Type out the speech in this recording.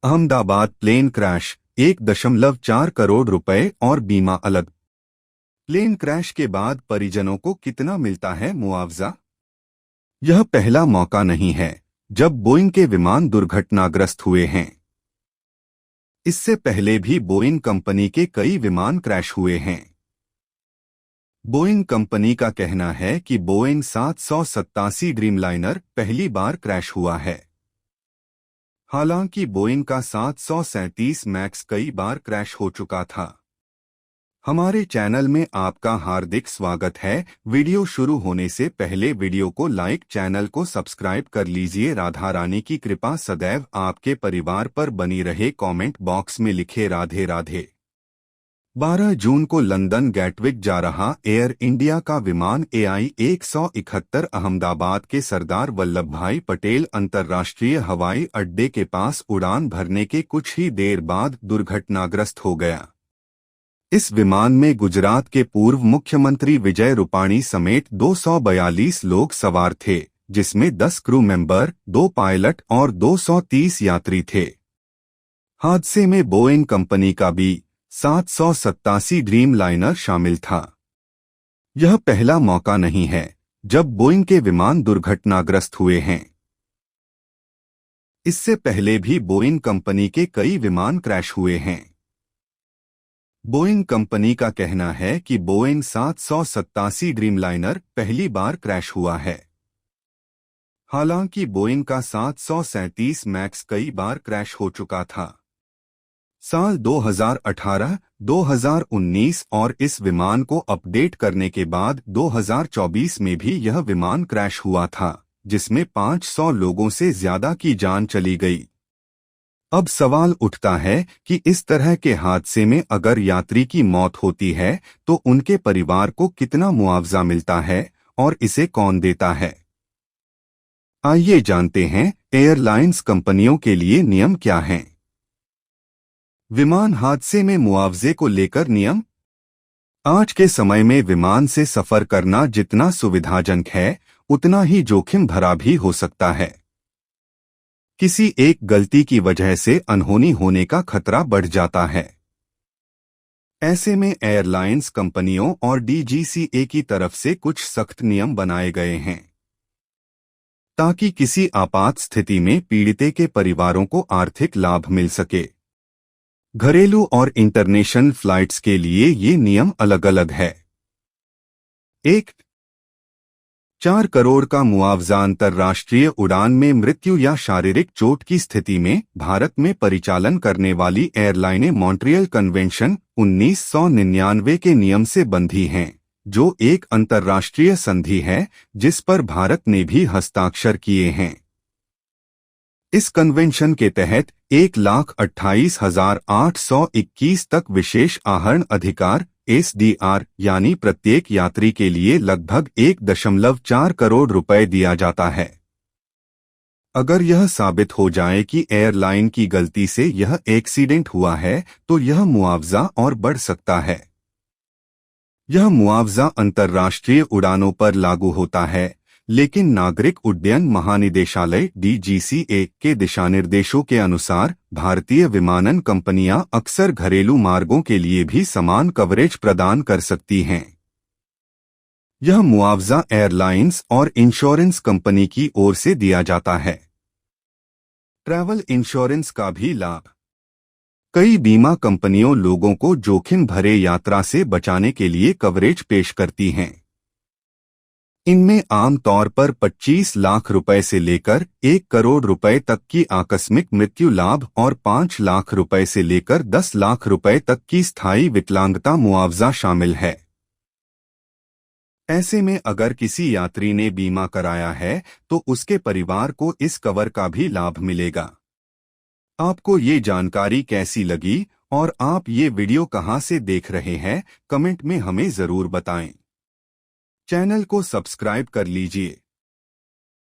Ahmedabad plane crash 1.4 crore रुपए और बीमा अलग। प्लेन क्रैश के बाद परिजनों को कितना मिलता है मुआवजा? यह पहला मौका नहीं है जब बोइंग के विमान दुर्घटनाग्रस्त हुए हैं। इससे पहले भी बोइंग कंपनी के कई विमान क्रैश हुए हैं। बोइंग कंपनी का कहना है कि बोइंग 787 ड्रीमलाइनर पहली बार क्रैश हुआ है। हालांकि बोइंग का 737 मैक्स कई बार क्रैश हो चुका था। हमारे चैनल में आपका हार्दिक स्वागत है। वीडियो शुरू होने से पहले वीडियो को लाइक, चैनल को सब्सक्राइब कर लीजिए। राधा रानी की कृपा सदैव आपके परिवार पर बनी रहे। कमेंट बॉक्स में लिखे राधे राधे। 12 जून को लंदन गैटविक जा रहा एयर इंडिया का विमान AI-171 अहमदाबाद के सरदार वल्लभभाई पटेल अंतर्राष्ट्रीय हवाई अड्डे के पास उड़ान भरने के कुछ ही देर बाद दुर्घटनाग्रस्त हो गया। इस विमान में गुजरात के पूर्व मुख्यमंत्री विजय रूपाणी समेत 242 लोग सवार थे, जिसमें 10 क्रू मेंबर, 2 पायलट और 230 यात्री थे। हादसे में बोइंग कंपनी का भी 787 ड्रीम लाइनर शामिल था। यह पहला मौका नहीं है जब बोइंग के विमान दुर्घटनाग्रस्त हुए हैं। इससे पहले भी बोइंग कंपनी के कई विमान क्रैश हुए हैं। बोइंग कंपनी का कहना है कि बोइंग 787 ड्रीमलाइनर पहली बार क्रैश हुआ है। हालांकि बोइंग का 737 मैक्स कई बार क्रैश हो चुका था। साल 2018, 2019 और इस विमान को अपडेट करने के बाद 2024 में भी यह विमान क्रैश हुआ था, जिसमें 500 लोगों से ज्यादा की जान चली गई। अब सवाल उठता है कि इस तरह के हादसे में अगर यात्री की मौत होती है तो उनके परिवार को कितना मुआवजा मिलता है और इसे कौन देता है। आइए जानते हैं एयरलाइंस कंपनियों के लिए नियम क्या हैं। विमान हादसे में मुआवजे को लेकर नियम। आज के समय में विमान से सफर करना जितना सुविधाजनक है, उतना ही जोखिम भरा भी हो सकता है। किसी एक गलती की वजह से अनहोनी होने का खतरा बढ़ जाता है। ऐसे में एयरलाइंस कंपनियों और DGCA की तरफ से कुछ सख्त नियम बनाए गए हैं, ताकि किसी आपात स्थिति में पीड़ित के परिवारों को आर्थिक लाभ मिल सके। घरेलू और इंटरनेशनल फ्लाइट्स के लिए ये नियम अलग अलग है। 1. 4 करोड़ का मुआवजा अंतर्राष्ट्रीय उड़ान में मृत्यु या शारीरिक चोट की स्थिति में भारत में परिचालन करने वाली एयरलाइनें मॉन्ट्रियल कन्वेंशन 1999 के नियम से बंधी हैं, जो एक अंतर्राष्ट्रीय संधि है जिस पर भारत ने भी हस्ताक्षर किए हैं। इस कन्वेंशन के तहत 1,28,821 तक विशेष आहरण अधिकार SDR यानी प्रत्येक यात्री के लिए लगभग 1.4 करोड़ रुपए दिया जाता है। अगर यह साबित हो जाए कि एयरलाइन की गलती से यह एक्सीडेंट हुआ है तो यह मुआवजा और बढ़ सकता है। यह मुआवजा अंतर्राष्ट्रीय उड़ानों पर लागू होता है, लेकिन नागरिक उड्डयन महानिदेशालय DGCA के दिशानिर्देशों के अनुसार भारतीय विमानन कंपनियां अक्सर घरेलू मार्गों के लिए भी समान कवरेज प्रदान कर सकती हैं। यह मुआवजा एयरलाइंस और इंश्योरेंस कंपनी की ओर से दिया जाता है। ट्रैवल इंश्योरेंस का भी लाभ। कई बीमा कंपनियों लोगों को जोखिम भरे यात्रा से बचाने के लिए कवरेज पेश करती हैं। इनमें आमतौर पर 25 लाख रुपए से लेकर 1 करोड़ रुपए तक की आकस्मिक मृत्यु लाभ और 5 लाख रुपए से लेकर 10 लाख रुपए तक की स्थायी विकलांगता मुआवजा शामिल है। ऐसे में अगर किसी यात्री ने बीमा कराया है तो उसके परिवार को इस कवर का भी लाभ मिलेगा। आपको ये जानकारी कैसी लगी और आप ये वीडियो कहां से देख रहे हैं, कमेंट में हमें जरूर बताएं। चैनल को सब्सक्राइब कर लीजिए।